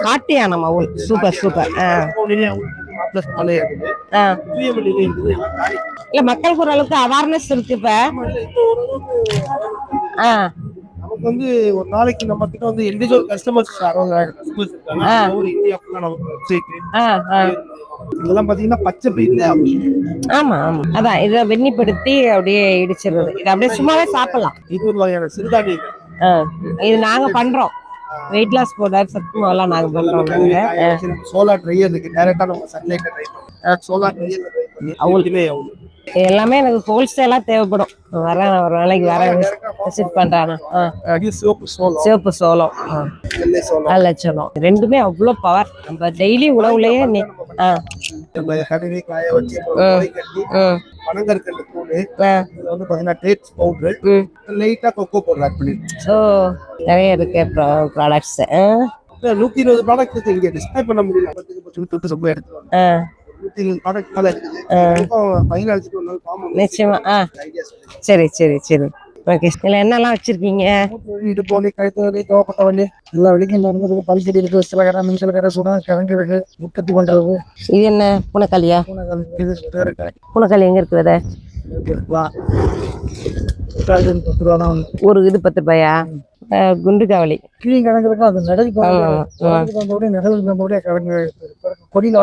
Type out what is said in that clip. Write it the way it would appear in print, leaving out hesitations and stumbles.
காட்டு யானை மவுல். Super super. இல்ல மக்களுக்கு ஓரளவுக்கு அவேர்னஸ் இருக்கு இப்ப. நமக்கு வந்து ஒரு நாளைக்கு நம்ம கிட்ட வந்து இண்டிவிஜுவல் கஸ்டமர்ஸ் இதெல்லாம் பாத்தீங்கன்னா பச்சை பயிர்ல. ஆமா ஆமா அதான் இதை வெண்ணிப்படுத்தி அப்படியே இடிச்சிருது. இது அப்படியே சும்மாவே சாப்பிடலாம். இது ஒரு வகையான சிறுதானியங்கள். இது நாங்க பண்றோம். வெயிட் லாஸ் பவுடர் சத்து மாவுலாம் நாங்க பண்றோம். சோலா ட்ரையர் இருக்கு. டைரக்டா நம்ம சன்லைட்ல ட்ரை பண்ணலாம். சோலா ட்ரையர் எல்லாமே எனக்கு ஹோல்சேலா தேவைப்படும். வரேன் ஒரு நாளைக்கு வரேன் விசிட் பண்றானா. சிவப்பு சோளம், வெள்ளை சோளம் ரெண்டுமே அவ்வளோ பவர். நம்ம டெய்லி உணவுலயே பனங்கற்கண்டு தூள் வந்து பாத்தீங்கன்னா டேட்ஸ் பவுடர், லைட்டா கொக்கோ பவுடர் ஆட் பண்ணி. ஸோ நிறைய இருக்கு ப்ராடக்ட்ஸ். 120 ப்ராடக்ட் இங்க டிஸ்பிளே பண்ண முடியல. நிச்சயமா. சரி சரி சரி ஓகே. இதுல என்னெல்லாம் வச்சிருக்கீங்க? இடுப்போலி, கழுத்தோலி, தோப்பட்டவலி எல்லா வலிக்கும் நடந்தது. பல்செடி இருக்கு, சிலகரை, மின்சலகரை, சுடா, கிழங்கு இருக்கு, முப்பத்தி கொண்டது. இது என்ன பூனைக்காலியா? பூனைக்காலி எங்க இருக்கு? விதை ஒரு இது 10 ரூபாயா? குண்டு காவலி கிழங்கு கிழங்கு இருக்கு. அது நடக்கு கிழங்கு கொடியில